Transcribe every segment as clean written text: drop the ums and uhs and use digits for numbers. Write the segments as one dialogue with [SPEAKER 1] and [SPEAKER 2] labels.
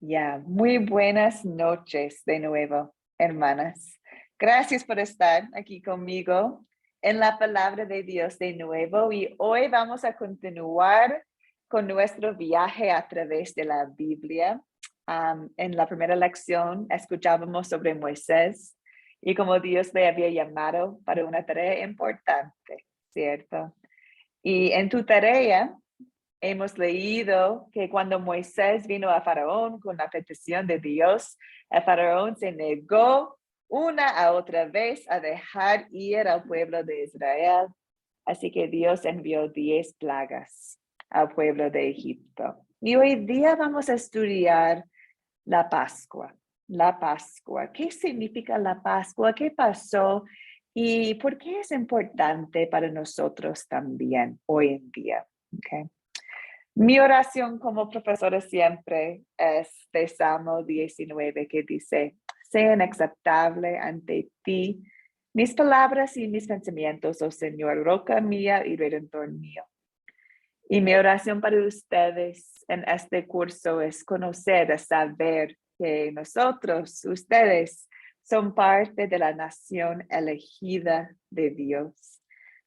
[SPEAKER 1] Ya, muy buenas noches de nuevo, hermanas. Gracias por estar aquí conmigo en la palabra de Dios de nuevo y hoy vamos a continuar con nuestro viaje a través de la Biblia. En la primera lección escuchábamos sobre Moisés y cómo Dios le había llamado para una tarea importante, ¿cierto? Y en tu tarea hemos leído que cuando Moisés vino a Faraón con la petición de Dios, el Faraón se negó una a otra vez a dejar ir al pueblo de Israel. Así que Dios envió 10 plagas al pueblo de Egipto. Y hoy día vamos a estudiar la Pascua. La Pascua. ¿Qué significa la Pascua? ¿Qué pasó? ¿Y por qué es importante para nosotros también hoy en día? Okay. Mi oración como profesora siempre es de Salmo 19 que dice, sean aceptables ante ti mis palabras y mis pensamientos, oh Señor, roca mía y redentor mío. Y mi oración para ustedes en este curso es conocer, saber que nosotros, ustedes, son parte de la nación elegida de Dios.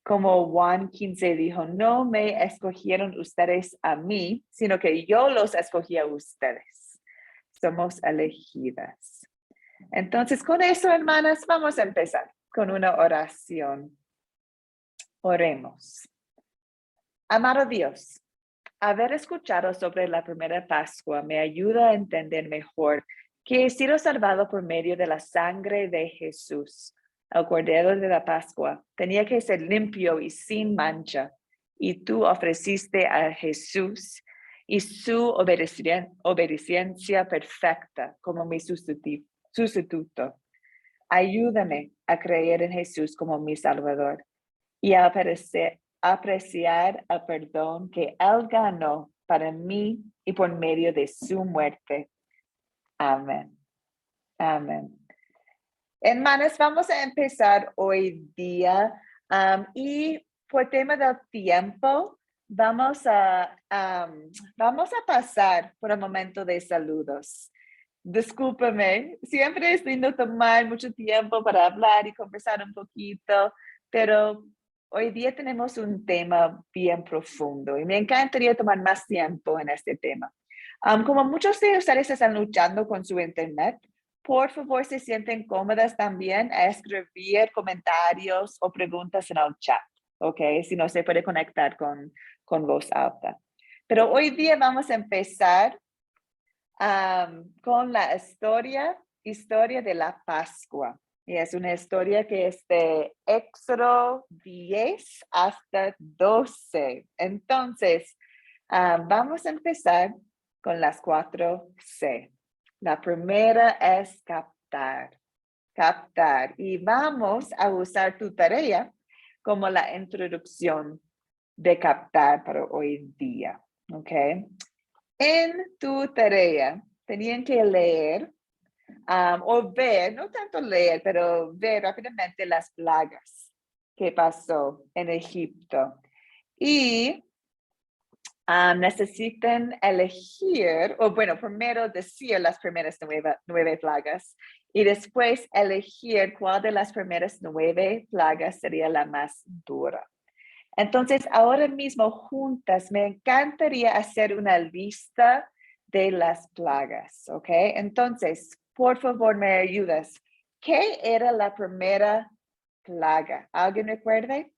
[SPEAKER 1] Como Juan 15 dijo, no me escogieron ustedes a mí, sino que yo los escogí a ustedes. Somos elegidas. Entonces, con eso, hermanas, vamos a empezar con una oración. Oremos. Amado Dios, haber escuchado sobre la primera Pascua me ayuda a entender mejor que he sido salvado por medio de la sangre de Jesús. El cordero de la Pascua tenía que ser limpio y sin mancha, y tú ofreciste a Jesús y su obediencia perfecta como mi sustituto. Ayúdame a creer en Jesús como mi Salvador y a apreciar el perdón que Él ganó para mí y por medio de su muerte. Amén. Amén. Hermanas, vamos a empezar hoy día y por tema del tiempo vamos a pasar por un momento de saludos. Discúlpeme, siempre es lindo tomar mucho tiempo para hablar y conversar un poquito, pero hoy día tenemos un tema bien profundo y me encantaría tomar más tiempo en este tema. Como muchos de ustedes están luchando con su internet, por favor, se sienten cómodas también a escribir comentarios o preguntas en el chat, ¿ok? Si no se puede conectar con voz alta. Pero hoy día vamos a empezar con la historia de la Pascua. Y es una historia que es de Éxodo 10 hasta 12. Entonces, vamos a empezar con las 4C. La primera es captar. Captar. Y vamos a usar tu tarea como la introducción de captar para hoy día. ¿Ok? En tu tarea tenían que leer o ver, no tanto leer, pero ver rápidamente las plagas que pasó en Egipto. Y necesitan elegir, o bueno, primero decir las primeras 9 plagas y después elegir cuál de las primeras 9 plagas sería la más dura. Entonces, ahora mismo juntas, me encantaría hacer una lista de las plagas, ¿ok? Entonces, por favor, me ayudas. ¿Qué era la primera plaga? ¿Alguien recuerde?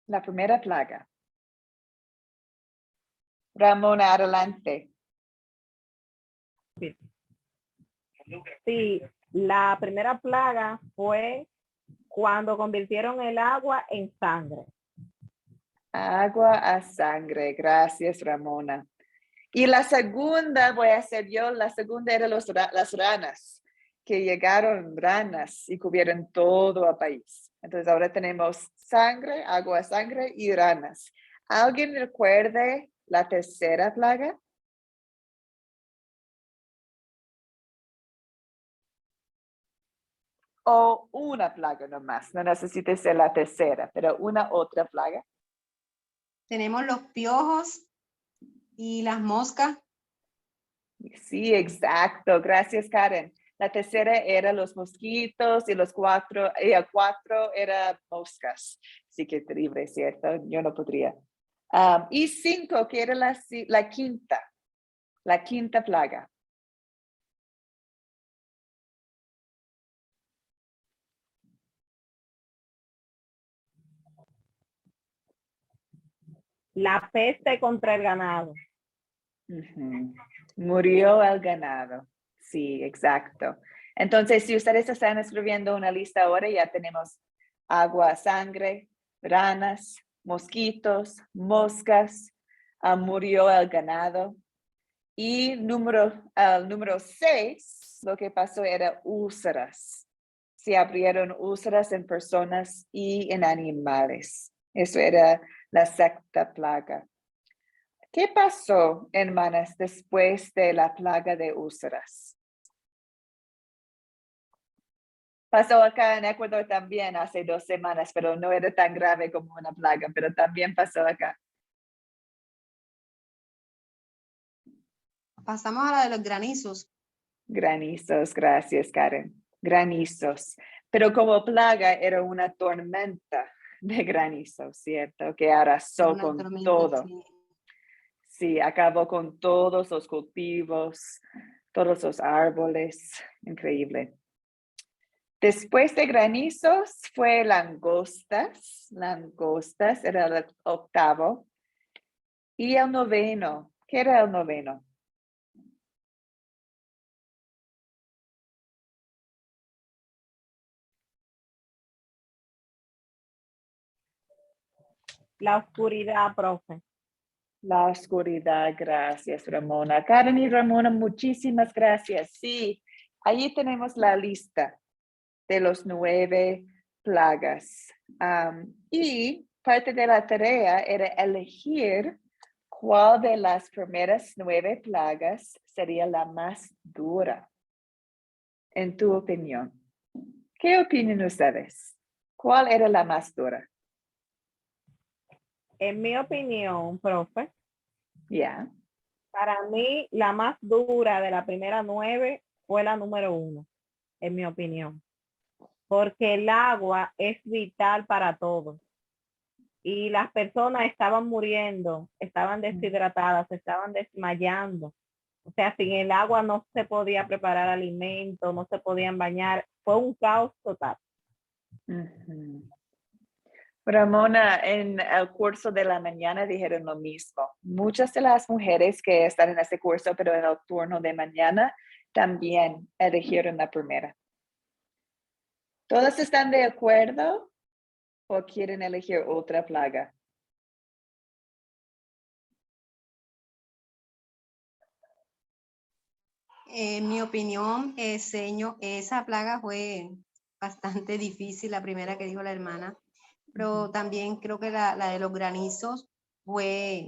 [SPEAKER 1] La primera plaga. Ramona, adelante.
[SPEAKER 2] Sí, la primera plaga fue cuando convirtieron el agua en sangre.
[SPEAKER 1] Agua a sangre. Gracias, Ramona. Y la segunda voy a hacer yo. La segunda era las ranas, que llegaron ranas y cubrieron todo el país. Entonces ahora tenemos sangre, agua a sangre y ranas. ¿Alguien recuerde la tercera plaga? O una plaga nomás, no necesita ser la tercera, pero una otra plaga.
[SPEAKER 3] Tenemos los piojos y las moscas.
[SPEAKER 1] Sí, exacto. Gracias, Karen. La tercera era los mosquitos y el cuatro era moscas. Sí, qué terrible, ¿cierto? Yo no podría. Y 5, que era la quinta plaga.
[SPEAKER 2] La peste contra el ganado.
[SPEAKER 1] Ujú. Murió el ganado. Sí, exacto. Entonces, si ustedes están escribiendo una lista ahora, ya tenemos agua, sangre, ranas, mosquitos, moscas, murió el ganado. Y número 6, lo que pasó era úlceras. Se abrieron úlceras en personas y en animales. Eso era la sexta plaga. ¿Qué pasó, hermanas, después de la plaga de úlceras? Pasó acá en Ecuador también hace 2 semanas, pero no era tan grave como una plaga, pero también pasó acá.
[SPEAKER 3] Pasamos a la de los granizos.
[SPEAKER 1] Granizos, gracias, Karen. Granizos. Pero como plaga era una tormenta de granizo, ¿cierto? Que arrasó
[SPEAKER 3] Una
[SPEAKER 1] con
[SPEAKER 3] tormenta,
[SPEAKER 1] todo.
[SPEAKER 3] sí.
[SPEAKER 1] Sí, acabó con todos los cultivos, todos los árboles. Increíble. Después de granizos fue langostas. Langostas era el 8. Y el 9. ¿Qué era el 9?
[SPEAKER 2] La oscuridad, profe.
[SPEAKER 1] La oscuridad, gracias, Ramona. Karen y Ramona, muchísimas gracias. Sí, ahí tenemos la lista de los 9 plagas. Y parte de la tarea era elegir cuál de las primeras 9 plagas sería la más dura, en tu opinión. ¿Qué opinan ustedes? ¿Cuál era la más dura?
[SPEAKER 2] En mi opinión, profe,
[SPEAKER 1] Ya.
[SPEAKER 2] para mí la más dura de la primera 9 fue la número 1, en mi opinión. Porque el agua es vital para todos. Y las personas estaban muriendo, estaban deshidratadas, estaban desmayando. O sea, sin el agua no se podía preparar alimentos, no se podían bañar. Fue un caos total.
[SPEAKER 1] Ramona, en el curso de la mañana dijeron lo mismo. Muchas de las mujeres que están en este curso, pero en el turno de mañana, también eligieron la primera. ¿Todos están de acuerdo o quieren elegir otra plaga?
[SPEAKER 3] En mi opinión, esa plaga fue bastante difícil, la primera que dijo la hermana, pero también creo que la de los granizos fue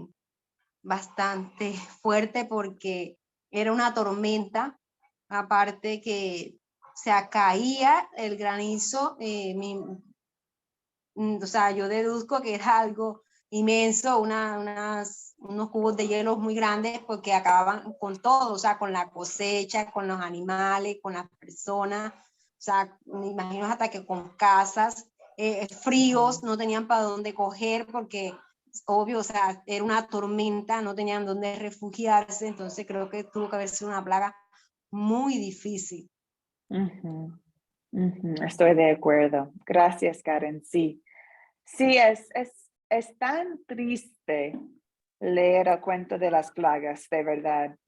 [SPEAKER 3] bastante fuerte porque era una tormenta, aparte que se caía el granizo, o sea, yo deduzco que era algo inmenso, unos cubos de hielo muy grandes porque acababan con todo, o sea, con la cosecha, con los animales, con las personas, o sea, me imagino hasta que con casas, fríos, no tenían para dónde coger porque, obvio, o sea, era una tormenta, no tenían dónde refugiarse, entonces creo que tuvo que haber sido una plaga muy difícil.
[SPEAKER 1] Estoy de acuerdo. Gracias, Karen. Sí, sí, es tan triste leer el cuento de las plagas, de verdad.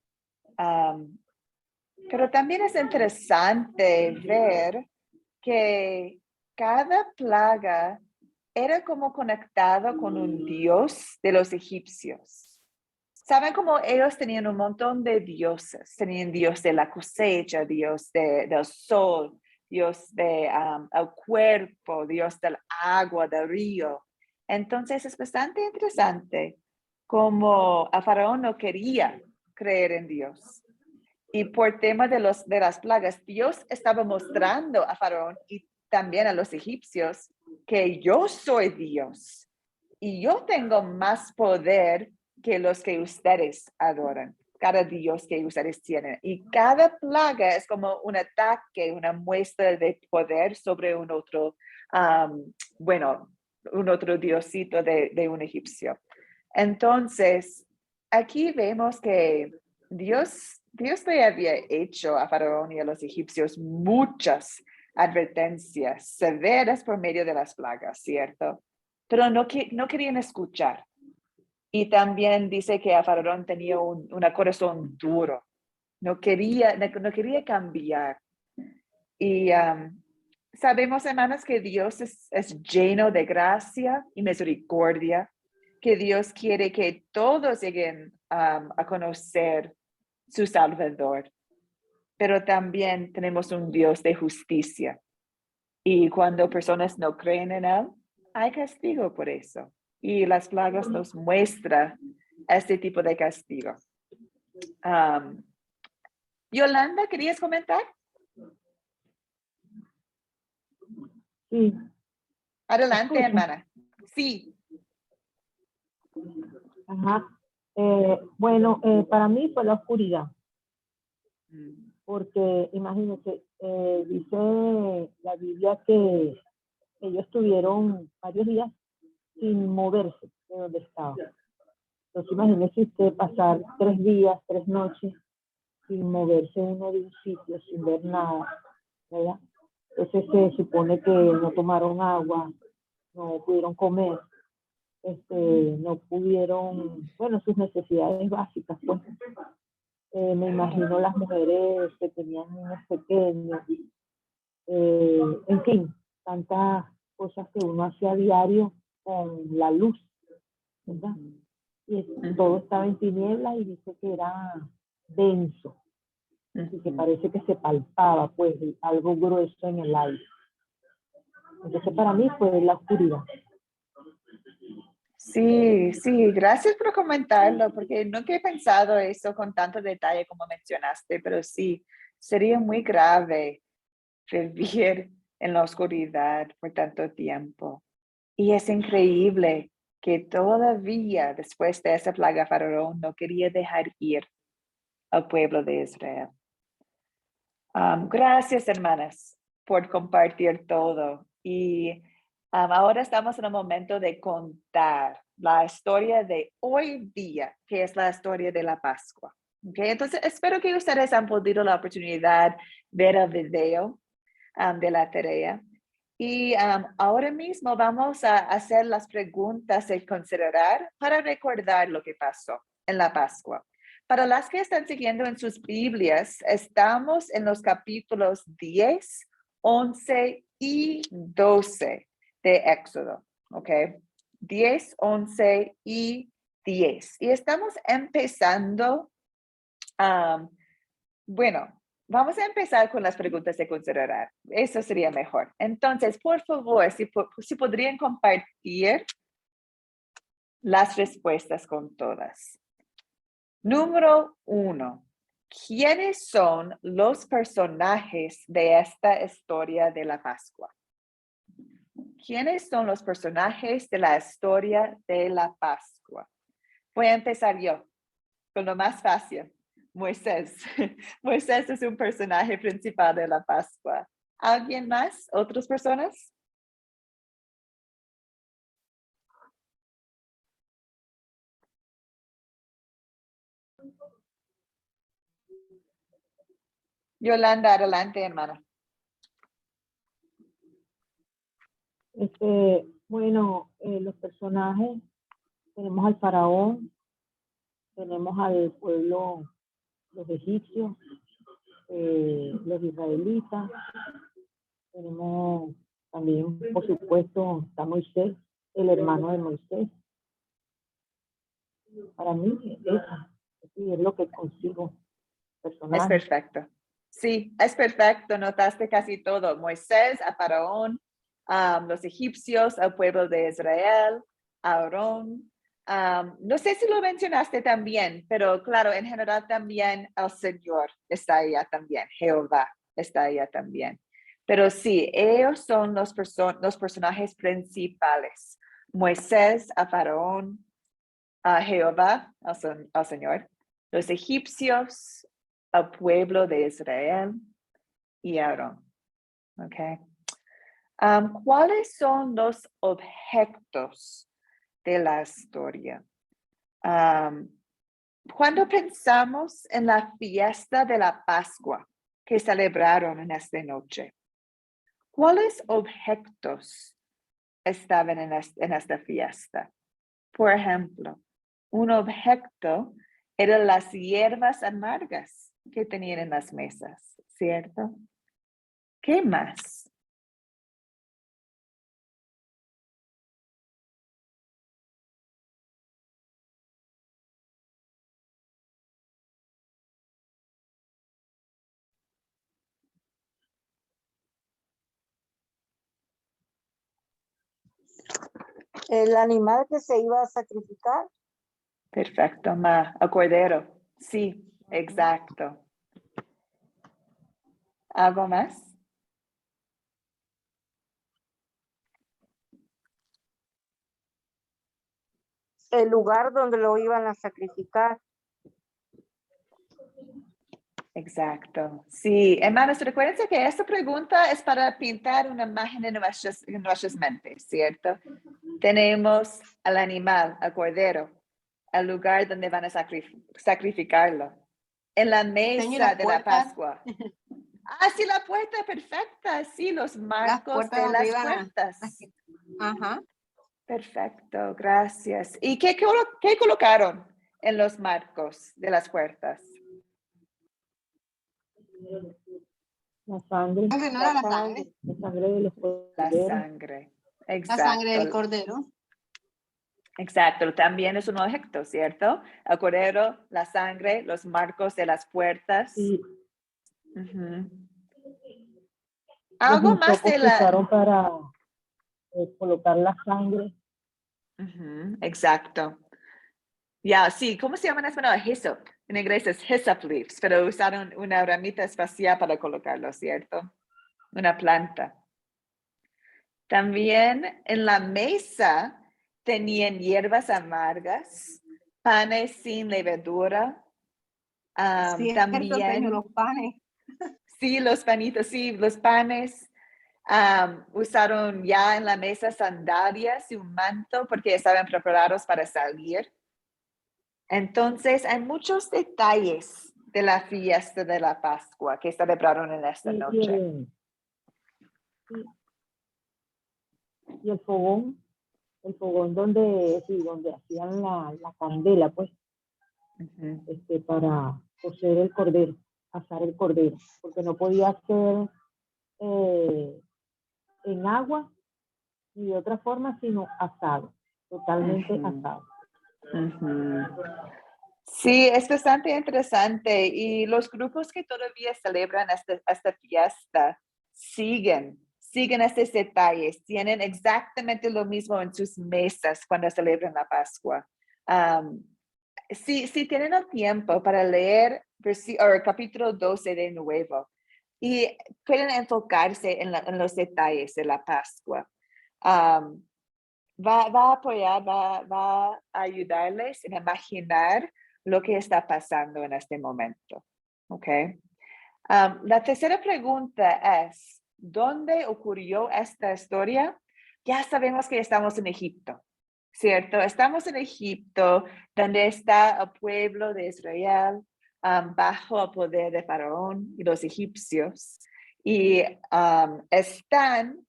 [SPEAKER 1] Pero también es interesante ver que cada plaga era como conectado con un dios de los egipcios. Saben cómo ellos tenían un montón de dioses. Tenían dios de la cosecha, dios del sol, dios del cuerpo, dios del agua, del río. Entonces es bastante interesante cómo a Faraón no quería creer en Dios. Y por tema de las plagas, Dios estaba mostrando a Faraón y también a los egipcios que yo soy Dios y yo tengo más poder que los que ustedes adoran. cada dios que ustedes tienen. Y cada plaga es como un ataque, una muestra de poder sobre un otro, un otro diosito de un egipcio. Entonces, aquí vemos que Dios le había hecho a Faraón y a los egipcios muchas advertencias severas por medio de las plagas, ¿cierto? Pero no querían escuchar. Y también dice que a Faraón tenía un corazón duro. No quería cambiar. Y sabemos, hermanos, que Dios es lleno de gracia y misericordia, que Dios quiere que todos lleguen a conocer su Salvador. Pero también tenemos un Dios de justicia. Y cuando personas no creen en Él, hay castigo por eso. Y las plagas nos muestran este tipo de castigo. Yolanda, ¿querías comentar?
[SPEAKER 4] Sí.
[SPEAKER 1] Adelante,
[SPEAKER 4] Escucha.
[SPEAKER 1] hermana. Sí.
[SPEAKER 4] Ajá. Bueno, para mí fue la oscuridad, porque imagínense, dice la Biblia que ellos tuvieron varios días sin moverse de donde estaban. Entonces imagínense usted pasar 3 días, 3 noches sin moverse uno de un sitio, sin ver nada, ¿verdad? Entonces se supone que no tomaron agua, no pudieron comer, no pudieron, bueno, sus necesidades básicas, pues. Me imagino las mujeres que tenían niños pequeños, en fin, tantas cosas que uno hace a diario con la luz, ¿verdad? Y todo estaba en tinieblas y dice que era denso, y que parece que se palpaba, pues, algo grueso en el aire. Entonces para mí fue la oscuridad.
[SPEAKER 1] Sí, gracias por comentarlo, porque nunca he pensado eso con tanto detalle como mencionaste, pero sí, sería muy grave vivir en la oscuridad por tanto tiempo. Y es increíble que todavía después de esa plaga Faraón no quería dejar ir al pueblo de Israel. Gracias, hermanas, por compartir todo. Y ahora estamos en el momento de contar la historia de hoy día, que es la historia de la Pascua. ¿Okay? Entonces, espero que ustedes han podido la oportunidad ver el video de la tarea. Y ahora mismo vamos a hacer las preguntas y considerar para recordar lo que pasó en la Pascua. Para las que están siguiendo en sus Biblias, estamos en los capítulos 10, 11 y 12 de Éxodo, ¿ok? 10, 11 y 10. Y estamos empezando, vamos a empezar con las preguntas de considerar. Eso sería mejor. Entonces, por favor, si podrían compartir las respuestas con todas. Número 1. ¿Quiénes son los personajes de esta historia de la Pascua? ¿Quiénes son los personajes de la historia de la Pascua? Voy a empezar yo con lo más fácil. Moisés. Moisés es un personaje principal de la Pascua. ¿Alguien más? ¿Otras personas? Yolanda, adelante, hermana.
[SPEAKER 4] Bueno, los personajes, tenemos al faraón, tenemos al pueblo, los egipcios, los israelitas, tenemos también, por supuesto, está Moisés, el hermano de Moisés. Para mí, eso es lo que consigo.
[SPEAKER 1] Es perfecto. Sí, es perfecto. Notaste casi todo. Moisés, a Faraón, los egipcios, al pueblo de Israel, a Aarón. No sé si lo mencionaste también, pero claro, en general también el Señor está allá también. Jehová está allá también. Pero sí, ellos son los personajes principales. Moisés, a Faraón, a Jehová, al Señor. los egipcios, el pueblo de Israel y Aarón. Okay. ¿Cuáles son los objetos de la historia? Cuando pensamos en la fiesta de la Pascua que celebraron en esta noche, ¿cuáles objetos estaban en esta fiesta? Por ejemplo, un objeto eran las hierbas amargas que tenían en las mesas, ¿cierto? ¿Qué más?
[SPEAKER 5] El animal que se iba a sacrificar.
[SPEAKER 1] Perfecto, Ma. El cordero. Sí, exacto. ¿Algo más?
[SPEAKER 5] El lugar donde lo iban a sacrificar.
[SPEAKER 1] Exacto. Sí, hermanos, recuerden que esta pregunta es para pintar una imagen en nuestras mentes, ¿cierto? Tenemos al animal, al cordero, al lugar donde van a sacrificarlo. En la mesa de la Pascua. Ah, sí, la puerta perfecta. Sí, los marcos de las puertas.
[SPEAKER 3] Ajá.
[SPEAKER 1] Perfecto, gracias. ¿Y qué colocaron en los marcos de las puertas?
[SPEAKER 4] La sangre.
[SPEAKER 3] No era la sangre.
[SPEAKER 4] La sangre de los
[SPEAKER 1] La
[SPEAKER 4] corderos.
[SPEAKER 1] sangre. Exacto.
[SPEAKER 3] La sangre del cordero.
[SPEAKER 1] Exacto, también es un objeto, ¿cierto? El cordero, la sangre, los marcos de las puertas.
[SPEAKER 4] Y
[SPEAKER 1] Ujú.
[SPEAKER 4] los
[SPEAKER 1] Algo más
[SPEAKER 4] hisopos
[SPEAKER 1] de
[SPEAKER 4] que usaron para colocar la sangre.
[SPEAKER 1] Ujú, exacto. Ya, sí, ¿cómo se llama en español? Hyssop. En inglés es hyssop leaves, pero usaron una ramita espacial para colocarlo, ¿cierto? Una planta. También en la mesa tenían hierbas amargas, panes sin levadura.
[SPEAKER 3] Sí,
[SPEAKER 1] También,
[SPEAKER 3] los panes.
[SPEAKER 1] sí, los panitos, sí, los panes. Usaron ya en la mesa sandalias y un manto porque estaban preparados para salir. Entonces, hay muchos detalles de la fiesta de la Pascua que celebraron en esta noche.
[SPEAKER 4] Y el fogón donde hacían la candela, pues,
[SPEAKER 1] Ujú.
[SPEAKER 4] para cocer el cordero, asar el cordero, porque no podía ser en agua ni de otra forma, sino asado, totalmente
[SPEAKER 1] Ujú.
[SPEAKER 4] asado.
[SPEAKER 1] Ujú. Sí, es bastante interesante y los grupos que todavía celebran esta fiesta siguen estos detalles, tienen exactamente lo mismo en sus mesas cuando celebran la Pascua. Si tienen el tiempo para leer capítulo 12 de nuevo y pueden enfocarse en los detalles de la Pascua. Va a apoyar, va a ayudarles a imaginar lo que está pasando en este momento. ¿Ok? La tercera pregunta es, ¿dónde ocurrió esta historia? Ya sabemos que estamos en Egipto, ¿cierto? Estamos en Egipto, donde está el pueblo de Israel bajo el poder de Faraón y los egipcios. Y están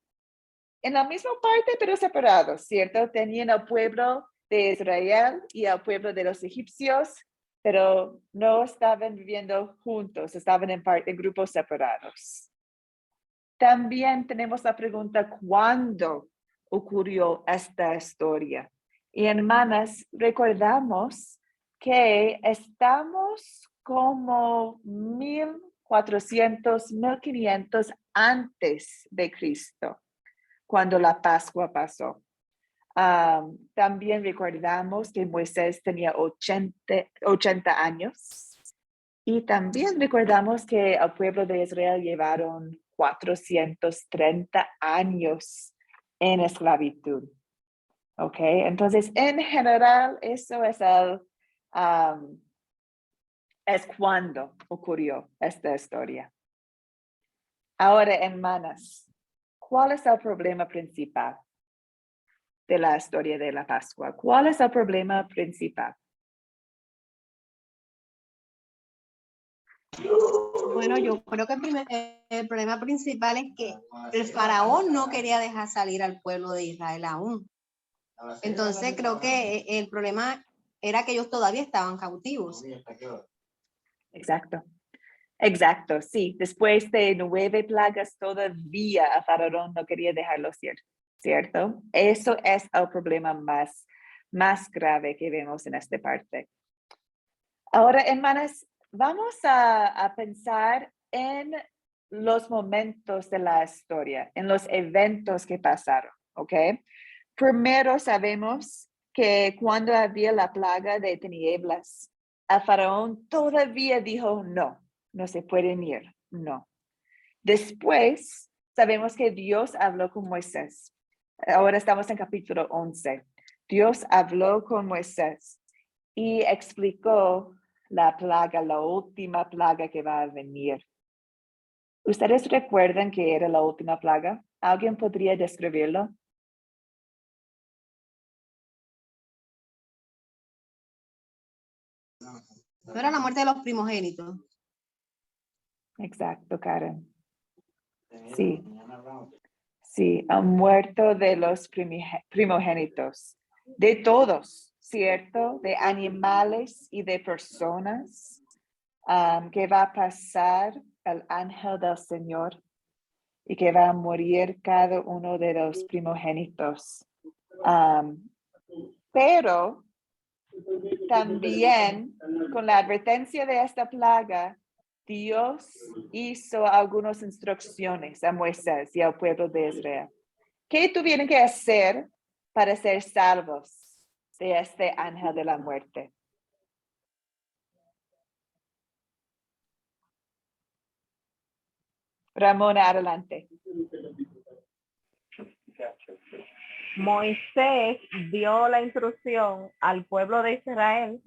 [SPEAKER 1] en la misma parte, pero separados, ¿cierto? Tenían el pueblo de Israel y el pueblo de los egipcios, pero no estaban viviendo juntos, estaban en grupos separados. También tenemos la pregunta, ¿cuándo ocurrió esta historia? Y hermanas, recordamos que estamos como 1400, 1500 antes de Cristo, cuando la Pascua pasó. También recordamos que Moisés tenía 80 años y también recordamos que el pueblo de Israel llevaron 430 años en esclavitud. ¿Ok? Entonces, en general, eso es Es cuando ocurrió esta historia. Ahora, hermanas, ¿cuál es el problema principal de la historia de la Pascua? ¿Cuál es el problema principal?
[SPEAKER 3] Bueno, yo creo que el problema principal es que el faraón no quería dejar salir al pueblo de Israel aún. Entonces creo que el problema era que ellos todavía estaban cautivos.
[SPEAKER 1] Exacto. Exacto, sí. Después de 9 plagas, todavía el faraón no quería dejarlos ir, ¿cierto? Eso es el problema más grave que vemos en esta parte. Ahora, hermanas, vamos a pensar en los momentos de la historia, en los eventos que pasaron, ¿ok? Primero sabemos que cuando había la plaga de tinieblas, el faraón todavía dijo no se pueden ir, no. Después sabemos que Dios habló con Moisés. Ahora estamos en capítulo 11. Dios habló con Moisés y explicó la plaga, la última plaga que va a venir. ¿Ustedes recuerdan qué era la última plaga? ¿Alguien podría describirlo?
[SPEAKER 3] No era la muerte de los primogénitos.
[SPEAKER 1] Exacto, Karen. Sí. Sí, han muerto de los primogénitos, de todos, ¿cierto? De animales y de personas. Que va a pasar el ángel del Señor y que va a morir cada uno de los primogénitos. Pero también con la advertencia de esta plaga, Dios hizo algunas instrucciones a Moisés y al pueblo de Israel. ¿Qué tuvieron que hacer para ser salvos de este ángel de la muerte? Ramona, adelante.
[SPEAKER 2] Moisés dio la instrucción al pueblo de Israel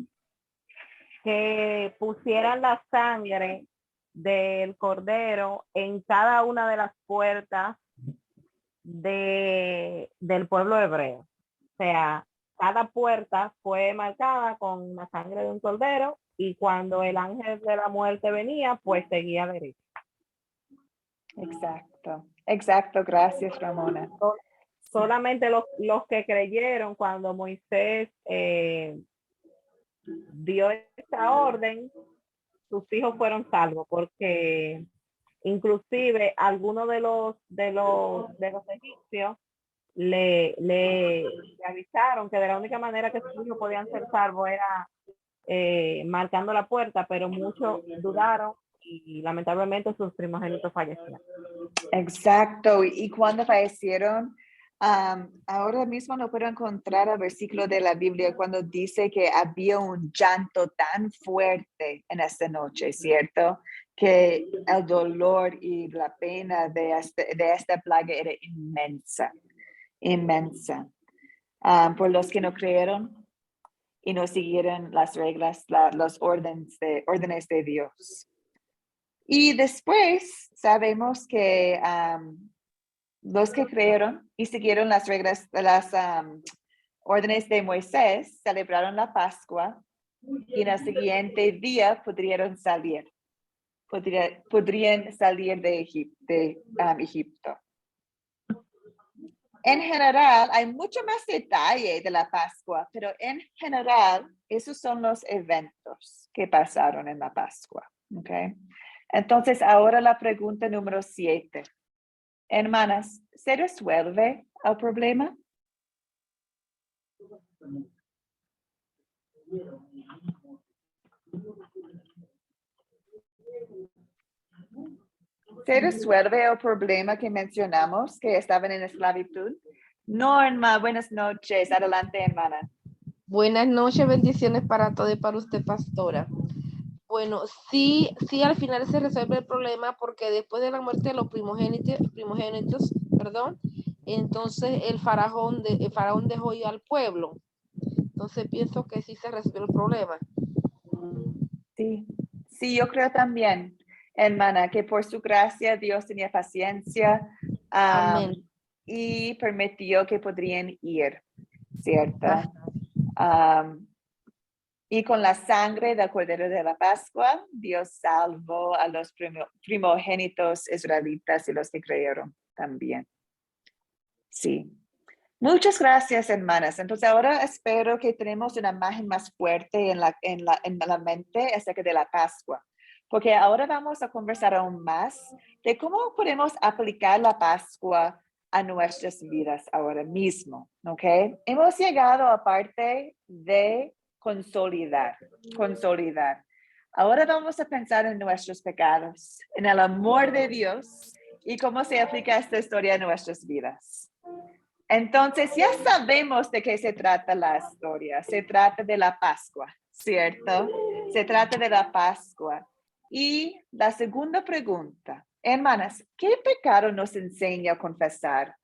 [SPEAKER 2] que pusieran la sangre del cordero en cada una de las puertas del pueblo hebreo. O sea, cada puerta fue marcada con la sangre de un cordero y cuando el ángel de la muerte venía, pues seguía derecho.
[SPEAKER 1] Exacto. Gracias, Ramona.
[SPEAKER 2] Solamente los que creyeron cuando Moisés dio esta orden, sus hijos fueron salvos, porque inclusive algunos de los egipcios le avisaron que de la única manera que sus hijos podían ser salvos era marcando la puerta, pero muchos dudaron y lamentablemente sus primogénitos fallecieron.
[SPEAKER 1] Exacto, y cuando fallecieron, ahora mismo no puedo encontrar el versículo de la Biblia cuando dice que había un llanto tan fuerte en esta noche, ¿cierto? Que el dolor y la pena de esta plaga era inmensa. Por los que no creyeron y no siguieron las reglas, los órdenes de Dios. Y después sabemos que los que creyeron y siguieron las reglas, las órdenes de Moisés, celebraron la Pascua y en el siguiente día podrían salir de Egipto. En general, hay mucho más detalle de la Pascua, pero en general, esos son los eventos que pasaron en la Pascua. ¿Okay? Entonces, ahora la pregunta número 7. Hermanas, ¿se resuelve el problema? ¿Se resuelve el problema que mencionamos, que estaban en esclavitud? Norma, buenas noches. Adelante, hermana.
[SPEAKER 5] Buenas noches, bendiciones para todos y para usted, pastora. Bueno, sí, al final se resuelve el problema porque después de la muerte de los primogénitos, entonces el faraón dejó ir al pueblo. Entonces pienso que sí se resuelve el problema.
[SPEAKER 1] Sí, Sí, yo creo también, hermana, que por su gracia Dios tenía paciencia
[SPEAKER 5] Amén.
[SPEAKER 1] y permitió que podrían ir, ¿cierto?
[SPEAKER 5] Ajá.
[SPEAKER 1] Y con la sangre del Cordero de la Pascua, Dios salvó a los primogénitos israelitas y los que creyeron también. Sí. Muchas gracias, hermanas. Entonces ahora espero que tenemos una imagen más fuerte en la mente acerca de la Pascua, porque ahora vamos a conversar aún más de cómo podemos aplicar la Pascua a nuestras vidas ahora mismo, ¿ok? Hemos llegado a parte de consolidar. Ahora vamos a pensar en nuestros pecados, en el amor de Dios y cómo se aplica esta historia en nuestras vidas. Entonces, ya sabemos de qué se trata la historia. Se trata de la Pascua, ¿cierto? Se trata de la Pascua. Y la segunda pregunta, hermanas, ¿qué pecado nos enseña a confesar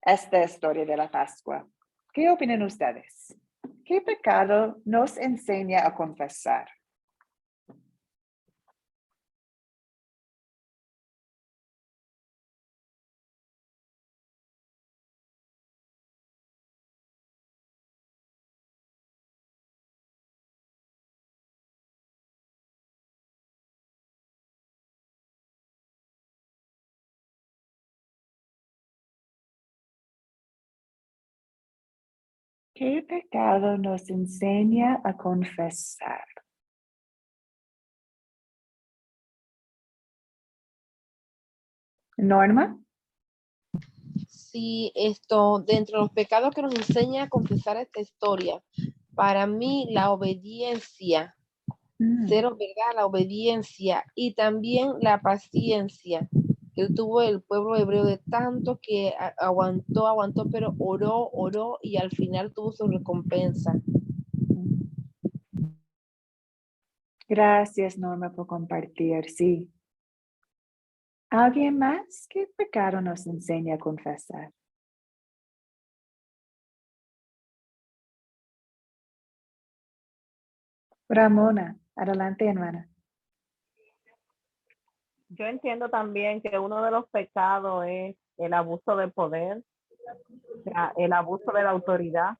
[SPEAKER 1] esta historia de la Pascua? ¿Qué opinan ustedes? ¿Qué pecado nos enseña a confesar? ¿Qué pecado nos enseña a confesar? Norma.
[SPEAKER 5] Sí, dentro de los pecados que nos enseña a confesar esta historia, para mí la obediencia, ¿verdad? La obediencia y también la paciencia que tuvo el pueblo hebreo de tanto que aguantó, pero oró y al final tuvo su recompensa.
[SPEAKER 1] Gracias, Norma, por compartir. Sí. ¿Alguien más? ¿Qué pecado nos enseña a confesar? Ramona, adelante, hermana.
[SPEAKER 2] Yo entiendo también que uno de los pecados es el abuso de poder, o sea, el abuso de la autoridad.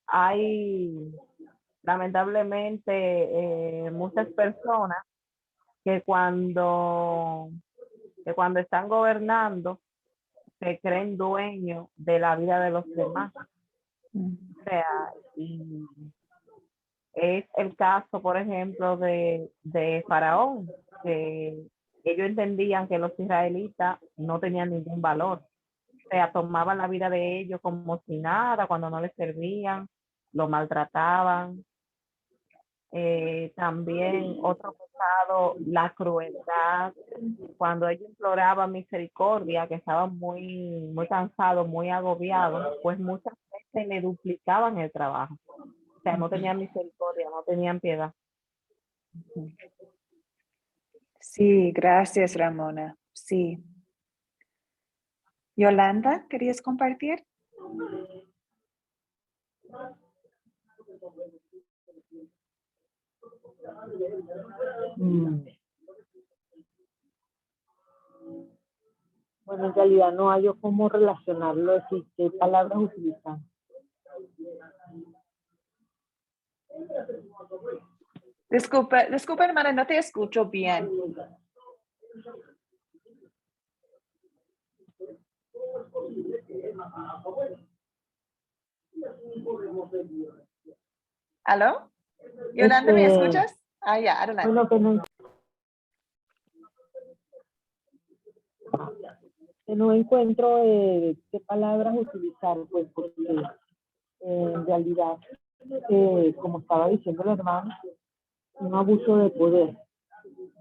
[SPEAKER 2] Hay lamentablemente muchas personas que cuando están gobernando se creen dueños de la vida de los demás. O sea, y es el caso, por ejemplo, de Faraón, que ellos entendían que los israelitas no tenían ningún valor. O sea, tomaban la vida de ellos como si nada, cuando no les servían, lo maltrataban. También otro pecado, la crueldad. Cuando ellos imploraban misericordia, que estaban muy cansados, muy agobiados, pues muchas veces le duplicaban el trabajo. O sea, no tenían misericordia, no tenían piedad.
[SPEAKER 1] Sí, gracias, Ramona. Sí. Yolanda, ¿querías compartir?
[SPEAKER 4] Bueno, en realidad no hay cómo relacionarlo, así qué palabras utilizan.
[SPEAKER 1] Disculpa, hermana, no te escucho bien. ¿Aló? Yolanda, ¿me escuchas? Ah, ya, adelante.
[SPEAKER 4] Bueno, que no encuentro qué palabras utilizar, pues porque en realidad, como estaba diciendo el hermano, un abuso de poder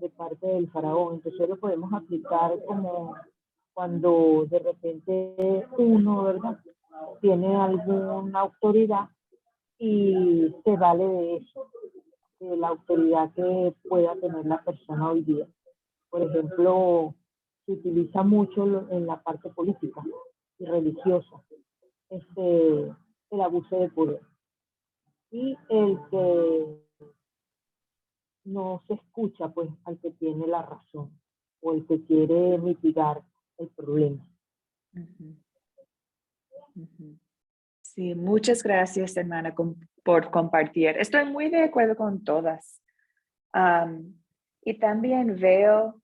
[SPEAKER 4] de parte del faraón. Entonces lo podemos aplicar como cuando de repente uno, ¿verdad?, tiene alguna autoridad y se vale de eso, de la autoridad que pueda tener la persona hoy día. Por ejemplo, se utiliza mucho en la parte política y religiosa, el abuso de poder. Y el que no se escucha pues al que tiene la razón o el que quiere mitigar el problema.
[SPEAKER 1] Ujú. Ujú. Sí, muchas gracias, hermana, por compartir. Estoy muy de acuerdo con todas. Y también veo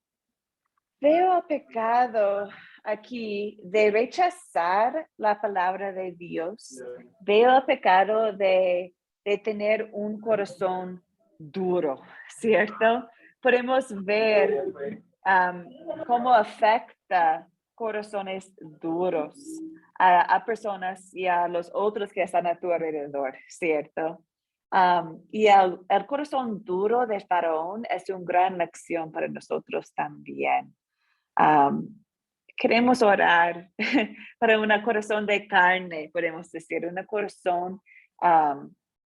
[SPEAKER 1] pecado aquí de rechazar la palabra de Dios. Veo el pecado de tener un corazón duro, ¿cierto? Podemos ver cómo afecta corazones duros a personas y a los otros que están a tu alrededor, ¿cierto? Y el corazón duro de Faraón es una gran lección para nosotros también. Queremos orar para un corazón de carne, podemos decir, un corazón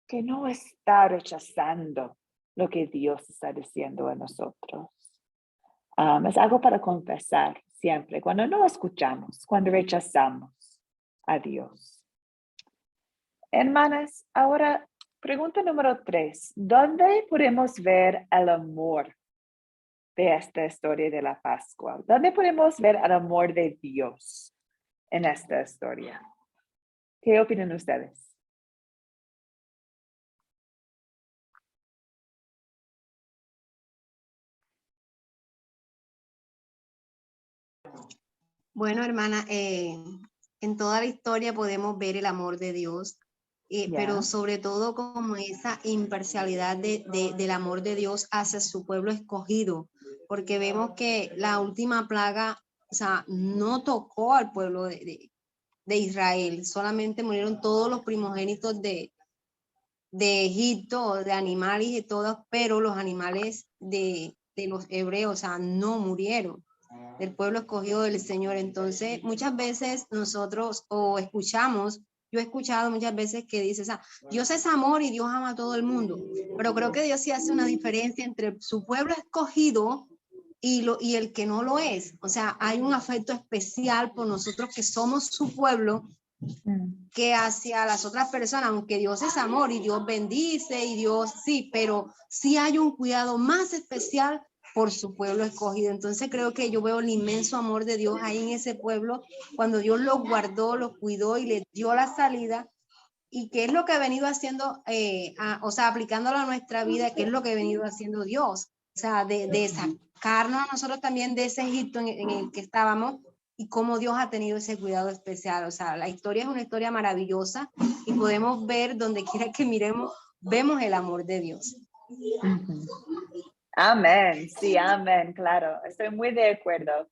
[SPEAKER 1] que no está rechazando lo que Dios está diciendo a nosotros. Es algo para confesar siempre, cuando no escuchamos, cuando rechazamos a Dios. Hermanas, ahora pregunta número 3. ¿Dónde podemos ver el amor de esta historia de la Pascua? ¿Dónde podemos ver el amor de Dios en esta historia? ¿Qué opinan ustedes?
[SPEAKER 3] Bueno, hermana, en toda la historia podemos ver el amor de Dios, pero sobre todo como esa imparcialidad del amor de Dios hacia su pueblo escogido, porque vemos que la última plaga, o sea, no tocó al pueblo de Israel, solamente murieron todos los primogénitos de Egipto, de animales y de todos, pero los animales de los hebreos, o sea, no murieron, del pueblo escogido del Señor. Entonces, muchas veces nosotros yo he escuchado muchas veces que dice, o sea, Dios es amor y Dios ama a todo el mundo, pero creo que Dios sí hace una diferencia entre su pueblo escogido y el que no lo es. O sea, hay un afecto especial por nosotros que somos su pueblo, que hacia las otras personas, aunque Dios es amor y Dios bendice y Dios sí, pero sí hay un cuidado más especial por su pueblo escogido. Entonces creo que yo veo el inmenso amor de Dios ahí en ese pueblo, cuando Dios los guardó, los cuidó y les dio la salida. Y qué es lo que ha venido haciendo, o sea, aplicándolo a nuestra vida, qué es lo que ha venido haciendo Dios, o sea, de sacarnos a nosotros también de ese Egipto en el que estábamos, y cómo Dios ha tenido ese cuidado especial. O sea, la historia es una historia maravillosa y podemos ver donde quiera que miremos, vemos el amor de Dios.
[SPEAKER 1] Amén, sí, amén, claro, estoy muy de acuerdo.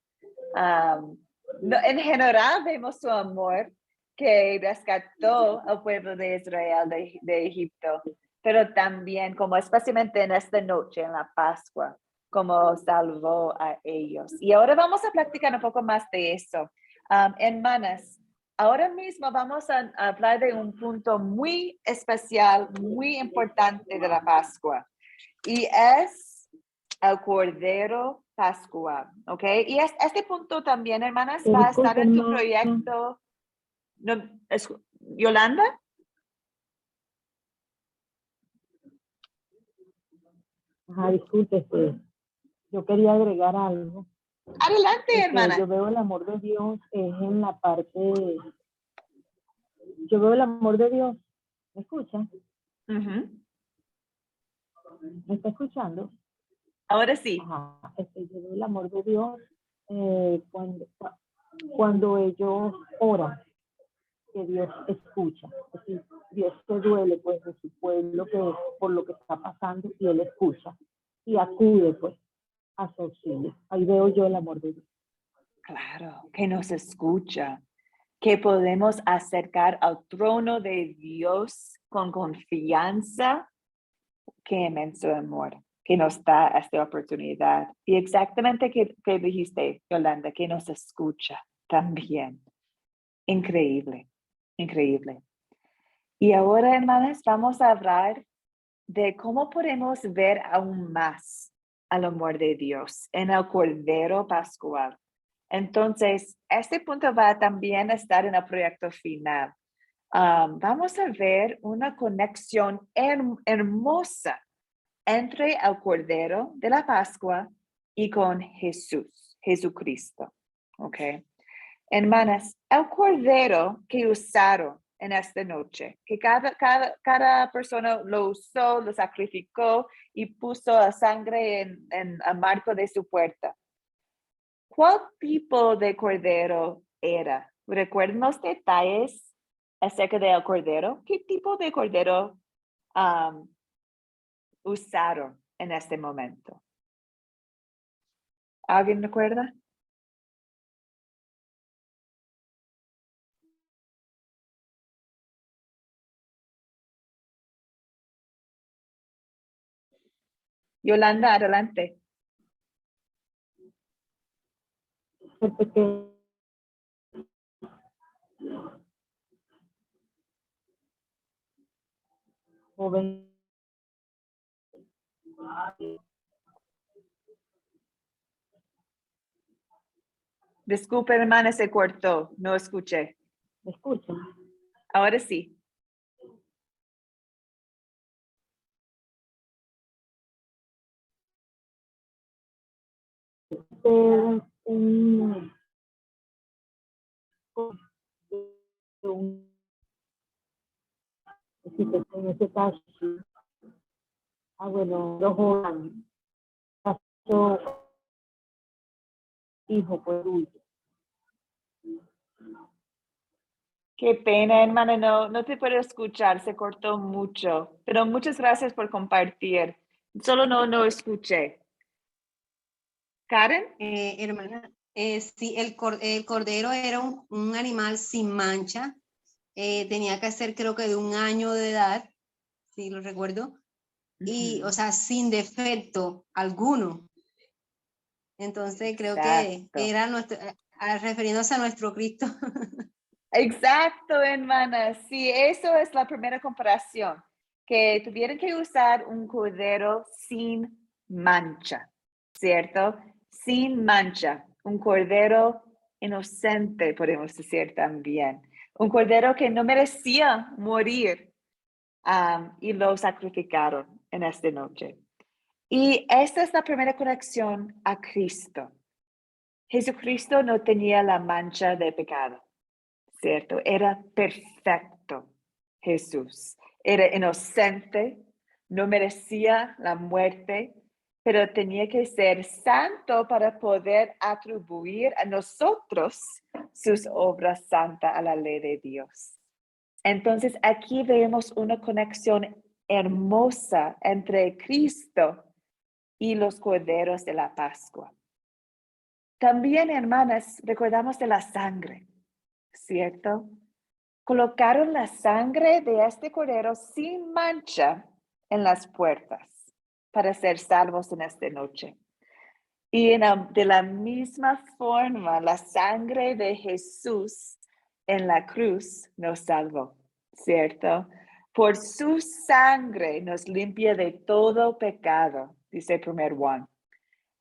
[SPEAKER 1] En general vemos su amor que rescató al pueblo de Israel de Egipto, pero también como especialmente en esta noche, en la Pascua, como salvó a ellos. Y ahora vamos a platicar un poco más de eso. Hermanas, ahora mismo vamos a hablar de un punto muy especial, muy importante de la Pascua, y es el Cordero Pascual, ¿ok? Y este punto también, hermanas, va a estar en tu proyecto. No, ¿Yolanda?
[SPEAKER 4] Disculpe, yo quería agregar algo.
[SPEAKER 1] Adelante, hermana.
[SPEAKER 4] Yo veo el amor de Dios es en la parte, yo veo el amor de Dios, ¿me escuchan? ¿Me está escuchando?
[SPEAKER 1] Ahora sí.
[SPEAKER 4] Yo veo el amor de Dios cuando ellos oran, que Dios escucha. Es decir, Dios se duele pues de su pueblo por lo que está pasando, y Él escucha y acude pues a su auxilio. Ahí veo yo el amor de Dios.
[SPEAKER 1] Claro, que nos escucha, que podemos acercar al trono de Dios con confianza. Qué inmenso amor que nos da esta oportunidad. Y exactamente que dijiste, Yolanda, que nos escucha también. Increíble, increíble. Y ahora, hermanas, vamos a hablar de cómo podemos ver aún más al amor de Dios en el Cordero Pascual. Entonces, este punto va también a estar en el proyecto final. Vamos a ver una conexión hermosa entre el Cordero de la Pascua y con Jesucristo. ¿Ok? Hermanas, el Cordero que usaron en esta noche, que cada persona lo usó, lo sacrificó y puso la sangre en el marco de su puerta. ¿Cuál tipo de cordero era? ¿Recuerdan los detalles acerca del cordero? ¿Qué tipo de cordero usaron en este momento? ¿Alguien recuerda? Yolanda, adelante.
[SPEAKER 4] El pequeño joven.
[SPEAKER 1] Disculpe, hermana, se cortó. No escuché.
[SPEAKER 4] ¿Me escuchan?
[SPEAKER 1] Ahora sí.
[SPEAKER 4] Un, en ese caso, bueno, los jóvenes, hijo por último.
[SPEAKER 1] Qué pena, hermana, no te puedo escuchar, se cortó mucho, pero muchas gracias por compartir. Solo no escuché. Karen,
[SPEAKER 3] Hermana, sí, el cordero era un animal sin mancha, tenía que ser creo que de 1 año de edad, si lo recuerdo, y o sea, sin defecto alguno. Entonces creo que
[SPEAKER 1] Exacto.
[SPEAKER 3] era refiriéndose a nuestro Cristo.
[SPEAKER 1] Exacto, hermana. Sí, eso es la primera comparación, que tuvieron que usar un cordero sin mancha, ¿cierto? Sin mancha, un cordero inocente, podemos decir también. Un cordero que no merecía morir y lo sacrificaron en esta noche. Y esta es la primera conexión a Cristo. Jesucristo no tenía la mancha de pecado. ¿Cierto? Era perfecto Jesús. Era inocente, no merecía la muerte, pero tenía que ser santo para poder atribuir a nosotros sus obras santas a la ley de Dios. Entonces aquí vemos una conexión hermosa entre Cristo y los corderos de la Pascua. También, hermanas, recordamos de la sangre, ¿cierto? Colocaron la sangre de este cordero sin mancha en las puertas para ser salvos en esta noche. Y de la misma forma, la sangre de Jesús en la cruz nos salvó, ¿cierto? Por su sangre nos limpia de todo pecado, dice 1 Juan.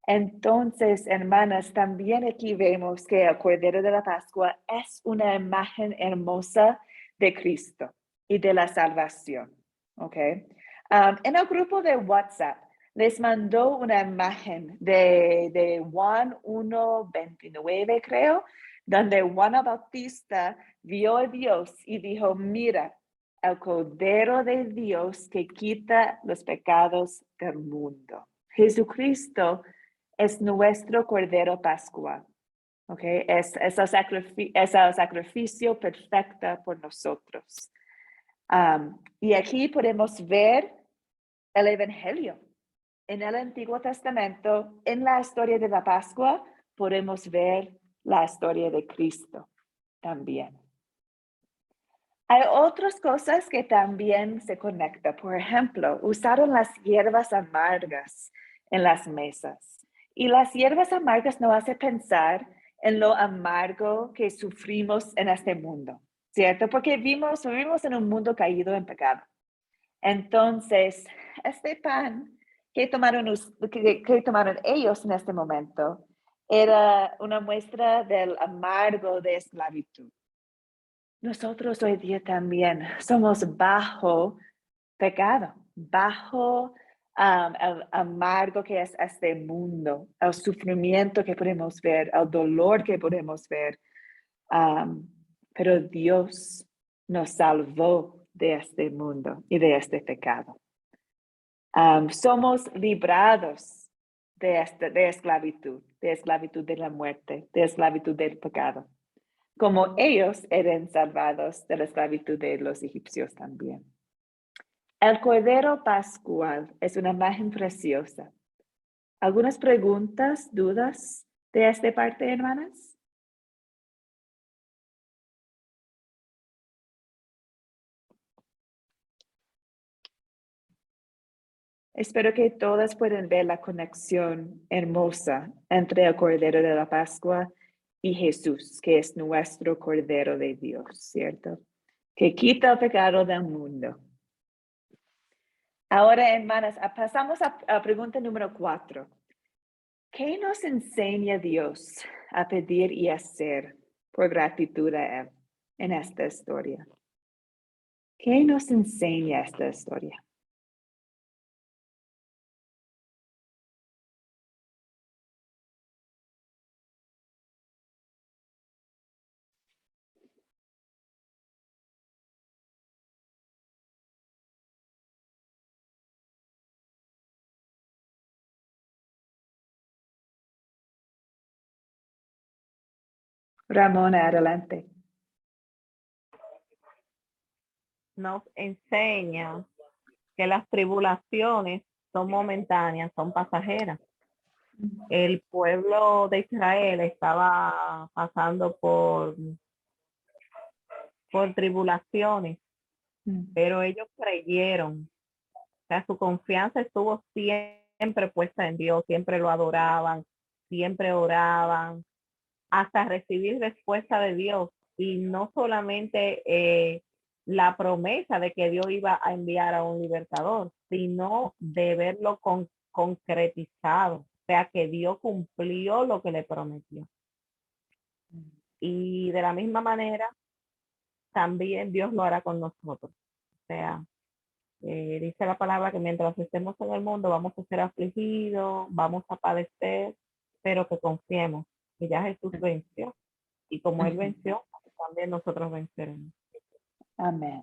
[SPEAKER 1] Entonces, hermanas, también aquí vemos que el Cordero de la Pascua es una imagen hermosa de Cristo y de la salvación. ¿Ok? En el grupo de WhatsApp les mandó una imagen de Juan 1:29, creo, donde Juan el Bautista vio a Dios y dijo, mira, el Cordero de Dios que quita los pecados del mundo. Jesucristo es nuestro Cordero Pascual. ¿Okay? Es el sacrificio perfecto por nosotros. Y aquí podemos ver el Evangelio. En el Antiguo Testamento, en la historia de la Pascua, podemos ver la historia de Cristo también. Hay otras cosas que también se conectan. Por ejemplo, usaron las hierbas amargas en las mesas. Y las hierbas amargas nos hacen pensar en lo amargo que sufrimos en este mundo, ¿cierto? Porque vivimos en un mundo caído en pecado. Entonces, este pan que tomaron ellos en este momento era una muestra del amargo de esclavitud. Nosotros hoy día también somos bajo pecado, bajo el amargo que es este mundo, el sufrimiento que podemos ver, el dolor que podemos ver. Pero Dios nos salvó de este mundo y de este pecado. Somos librados de esclavitud de la muerte, de esclavitud del pecado, como ellos eran salvados de la esclavitud de los egipcios también. El Cordero Pascual es una imagen preciosa. ¿Algunas preguntas, dudas de esta parte, hermanas? Espero que todas puedan ver la conexión hermosa entre el Cordero de la Pascua y Jesús, que es nuestro Cordero de Dios, ¿cierto? Que quita el pecado del mundo. Ahora, hermanas, pasamos a pregunta número 4. ¿Qué nos enseña Dios a pedir y hacer por gratitud a Él en esta historia? ¿Qué nos enseña esta historia? Ramona, adelante.
[SPEAKER 2] Nos enseña que las tribulaciones son momentáneas, son pasajeras. El pueblo de Israel estaba pasando por tribulaciones, pero ellos creyeron. O sea, su confianza estuvo siempre puesta en Dios, siempre lo adoraban, siempre oraban, hasta recibir respuesta de Dios. Y no solamente la promesa de que Dios iba a enviar a un libertador, sino de verlo concretizado. O sea, que Dios cumplió lo que le prometió. Y de la misma manera, también Dios lo hará con nosotros. O sea, dice la palabra que mientras estemos en el mundo vamos a ser afligidos, vamos a padecer, pero que confiemos que ya Jesús venció. Y como Él venció, también nosotros venceremos.
[SPEAKER 1] Amén.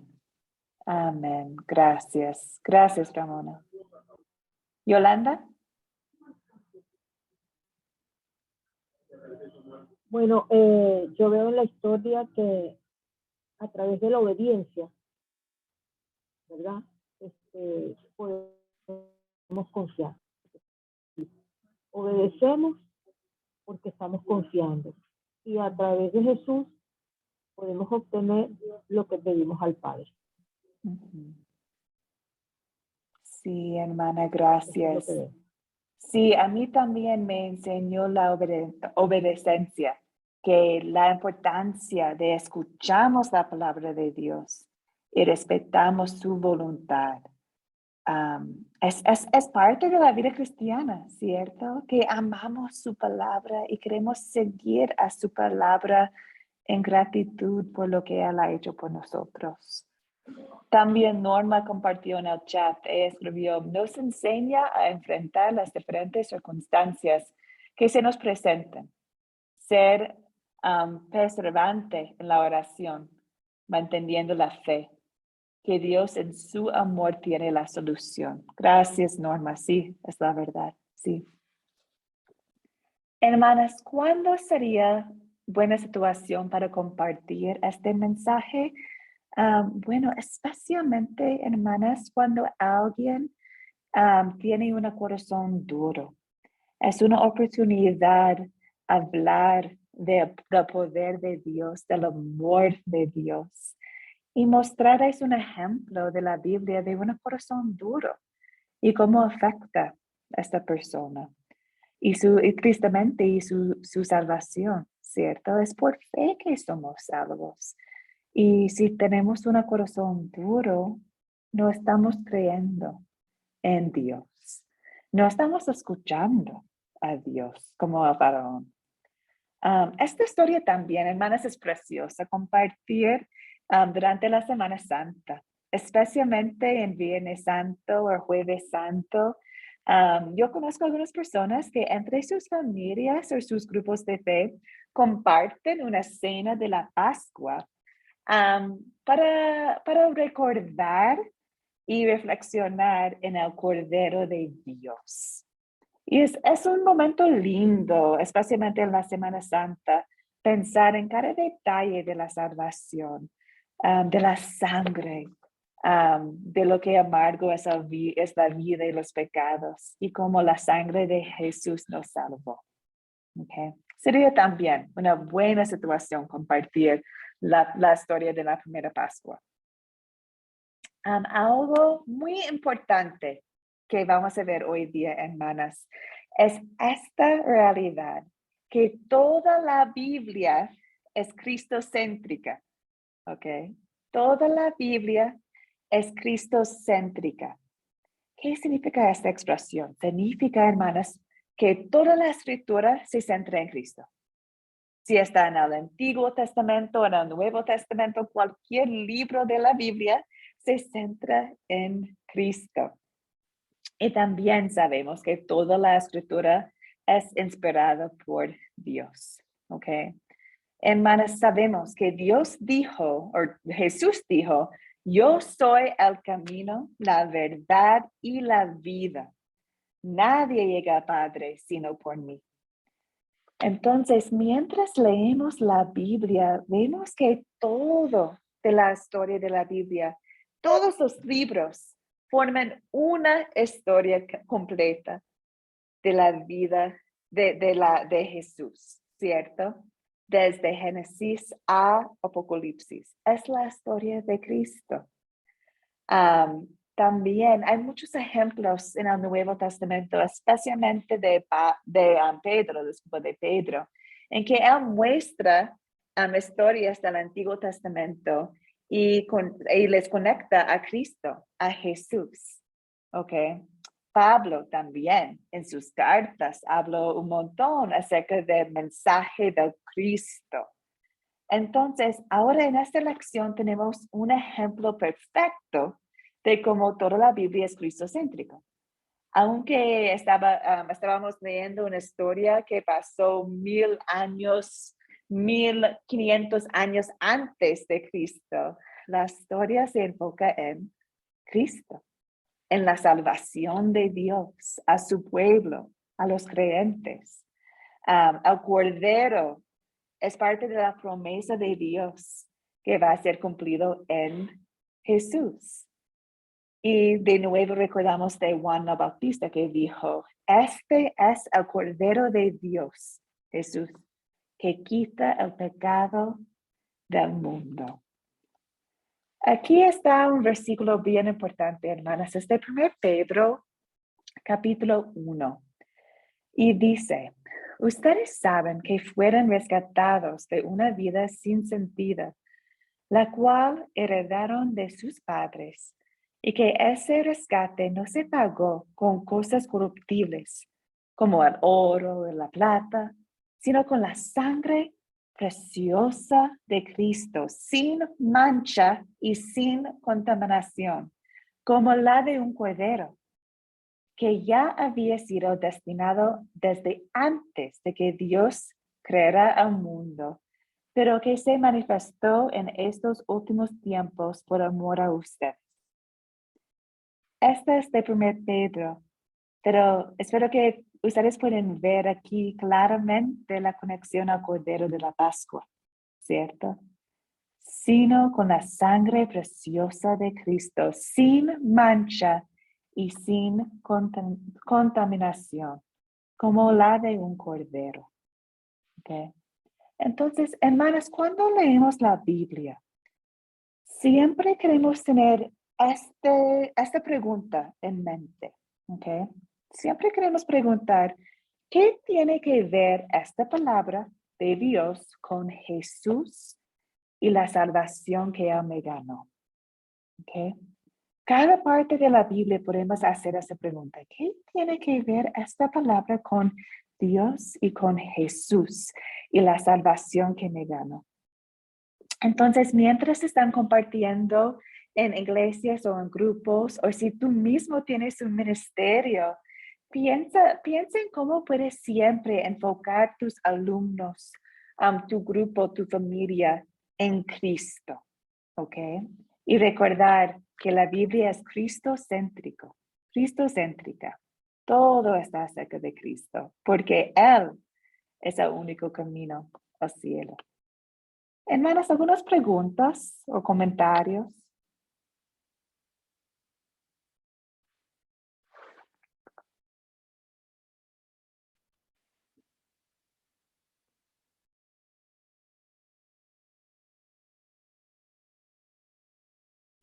[SPEAKER 1] Amén. Gracias. Gracias, Ramona. Yolanda.
[SPEAKER 4] Bueno, yo veo en la historia que a través de la obediencia, ¿verdad? Podemos confiar. Obedecemos porque estamos confiando. Y a través de Jesús podemos obtener lo que pedimos al Padre.
[SPEAKER 1] Sí, hermana, gracias. Sí, a mí también me enseñó la obediencia, que la importancia de escuchamos la palabra de Dios y respetamos su voluntad. Es parte de la vida cristiana, ¿cierto? Que amamos su palabra y queremos seguir a su palabra en gratitud por lo que Él ha hecho por nosotros. También Norma compartió en el chat, escribió, nos enseña a enfrentar las diferentes circunstancias que se nos presentan. Ser perseverante en la oración, manteniendo la fe, que Dios en su amor tiene la solución. Gracias, Norma. Sí, es la verdad. Sí. Hermanas, ¿cuándo sería buena situación para compartir este mensaje? Bueno, especialmente, hermanas, cuando alguien tiene un corazón duro. Es una oportunidad hablar del poder de Dios, del amor de Dios. Y mostrarles un ejemplo de la Biblia de un corazón duro y cómo afecta a esta persona. Y tristemente, y su salvación, ¿cierto? Es por fe que somos salvos. Y si tenemos un corazón duro, no estamos creyendo en Dios. No estamos escuchando a Dios como a Faraón. Esta historia también, hermanas, es preciosa. Compartir durante la Semana Santa. especialmente en Viernes Santo o Jueves Santo. Yo conozco algunas personas que entre sus familias o sus grupos de fe comparten una cena de la Pascua para recordar y reflexionar en el Cordero de Dios. Y es un momento lindo, especialmente en la Semana Santa, pensar en cada detalle de la salvación, de la sangre, de lo que amargo es la vida y los pecados, y cómo la sangre de Jesús nos salvó. Okay. Sería también una buena situación compartir la historia de la primera Pascua. Algo muy importante que vamos a ver hoy día, hermanas, es esta realidad, que toda la Biblia es cristocéntrica, ¿ok? Toda la Biblia es cristocéntrica. ¿Qué significa esta expresión? Significa, hermanas, que toda la escritura se centra en Cristo. Si está en el Antiguo Testamento o en el Nuevo Testamento, cualquier libro de la Biblia se centra en Cristo. Y también sabemos que toda la escritura es inspirada por Dios. ¿Ok? Hermanas, sabemos que Dios dijo, o Jesús dijo, yo soy el camino, la verdad y la vida. Nadie llega al Padre sino por mí. Entonces, mientras leemos la Biblia, vemos que todo de la historia de la Biblia, todos los libros forman una historia completa de la vida de Jesús, ¿cierto? Desde Génesis a Apocalipsis. Es la historia de Cristo. También hay muchos ejemplos en el Nuevo Testamento, especialmente de Pedro, en que él muestra historias del Antiguo Testamento y les conecta a Cristo, a Jesús. Okay. Pablo también en sus cartas habló un montón acerca del mensaje del Cristo. Entonces, ahora en esta lección tenemos un ejemplo perfecto de cómo toda la Biblia es cristocéntrica. Aunque estábamos leyendo una historia que pasó 1500 años antes de Cristo, la historia se enfoca en Cristo, en la salvación de Dios a su pueblo, a los creyentes. El Cordero es parte de la promesa de Dios que va a ser cumplido en Jesús. Y de nuevo recordamos de Juan el Bautista que dijo, este es el Cordero de Dios, Jesús, que quita el pecado del mundo. Aquí está un versículo bien importante, hermanas. Es de 1 Pedro, capítulo 1. Y dice, ustedes saben que fueron rescatados de una vida sin sentido, la cual heredaron de sus padres, y que ese rescate no se pagó con cosas corruptibles, como el oro o la plata, sino con la sangre preciosa de Cristo, sin mancha y sin contaminación, como la de un cordero, que ya había sido destinado desde antes de que Dios creara el mundo, pero que se manifestó en estos últimos tiempos por amor a ustedes. Esta es de 1 Pedro, pero espero que ustedes pueden ver aquí claramente la conexión al Cordero de la Pascua, ¿cierto? Sino con la sangre preciosa de Cristo, sin mancha y sin contaminación, como la de un cordero. ¿Okay? Entonces, hermanas, cuando leemos la Biblia, siempre queremos tener esta pregunta en mente. ¿Okay? Siempre queremos preguntar, ¿qué tiene que ver esta palabra de Dios con Jesús y la salvación que Él me ganó? ¿Okay? Cada parte de la Biblia podemos hacer esa pregunta. ¿Qué tiene que ver esta palabra con Dios y con Jesús y la salvación que me ganó? Entonces, mientras están compartiendo en iglesias o en grupos, o si tú mismo tienes un ministerio, piensa en cómo puedes siempre enfocar tus alumnos, tu grupo, tu familia en Cristo, ¿ok? Y recordar que la Biblia es cristocéntrica. Todo está acerca de Cristo, porque Él es el único camino al cielo. Hermanas, ¿algunas preguntas o comentarios?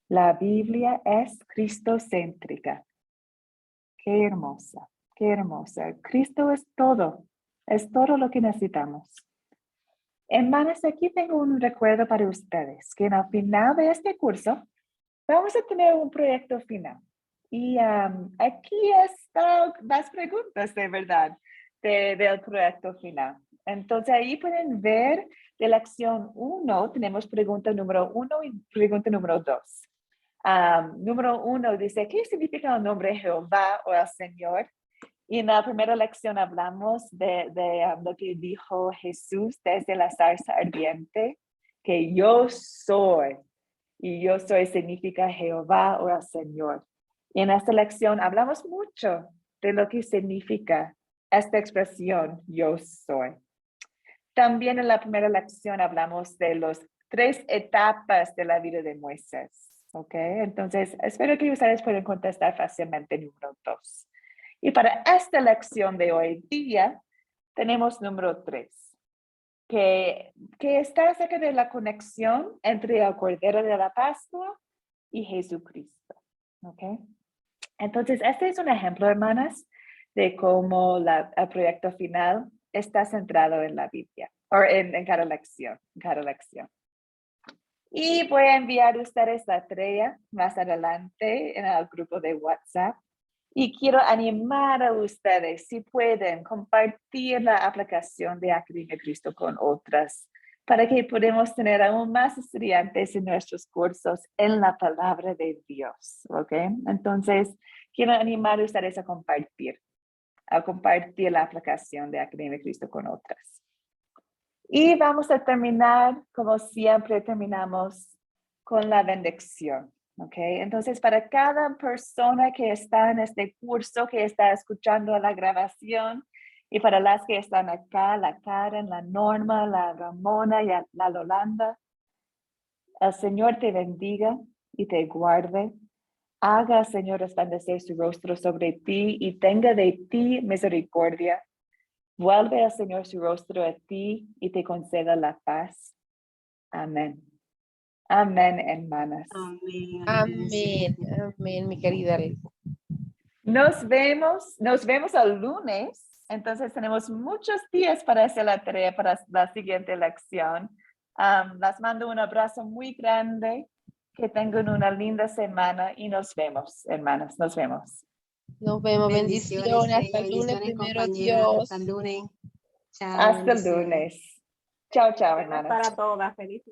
[SPEAKER 1] La Biblia es cristocéntrica. Qué hermosa, qué hermosa. Cristo es todo lo que necesitamos. Hermanas, aquí tengo un recuerdo para ustedes, que al final de este curso vamos a tener un proyecto final. Y aquí están las preguntas de verdad del proyecto final. Entonces ahí pueden ver de la acción 1, tenemos pregunta número 1 y pregunta número 2. Número 1 dice, ¿qué significa el nombre Jehová o el Señor? Y en la primera lección hablamos de lo que dijo Jesús desde la zarza ardiente, que yo soy. Y yo soy significa Jehová o el Señor. Y en esta lección hablamos mucho de lo que significa esta expresión, yo soy. También en la primera lección hablamos de las 3 etapas de la vida de Moisés. ¿Ok? Entonces, espero que ustedes puedan contestar fácilmente número 2. Y para esta lección de hoy día, tenemos número 3. Que está acerca de la conexión entre el Cordero de la Pascua y Jesucristo. ¿Ok? Entonces, este es un ejemplo, hermanas, de cómo el proyecto final está centrado en la Biblia, o en cada lección, Y voy a enviar a ustedes la tarea más adelante en el grupo de WhatsApp. Y quiero animar a ustedes, si pueden, compartir la aplicación de Academia Cristo con otras, para que podamos tener aún más estudiantes en nuestros cursos en la palabra de Dios, ¿ok? Entonces, quiero animar a ustedes a compartir la aplicación de Academia Cristo con otras. Y vamos a terminar, como siempre terminamos, con la bendición. Okay, entonces para cada persona que está en este curso, que está escuchando la grabación, y para las que están acá, la Karen, la Norma, la Ramona y la Lolanda, el Señor te bendiga y te guarde. Haga, Señor, resplandecer su rostro sobre ti y tenga de ti misericordia. Vuelve al Señor su rostro a ti y te conceda la paz. Amén. Amén, hermanas.
[SPEAKER 3] Amén.
[SPEAKER 5] Amén, amén, mi querida Arely.
[SPEAKER 1] Nos vemos el lunes. Entonces tenemos muchos días para hacer la tarea para la siguiente lección. Las mando un abrazo muy grande. Que tengan una linda semana y nos vemos, hermanas. Nos vemos.
[SPEAKER 5] Nos vemos, bendiciones. Hasta el lunes, primero Dios.
[SPEAKER 3] Hasta el lunes. Chao,
[SPEAKER 1] Hasta el
[SPEAKER 3] bendiciones.
[SPEAKER 1] lunes. Chao, chao,
[SPEAKER 2] Bendiciones
[SPEAKER 1] hermanas.
[SPEAKER 2] para todas. Feliz noche.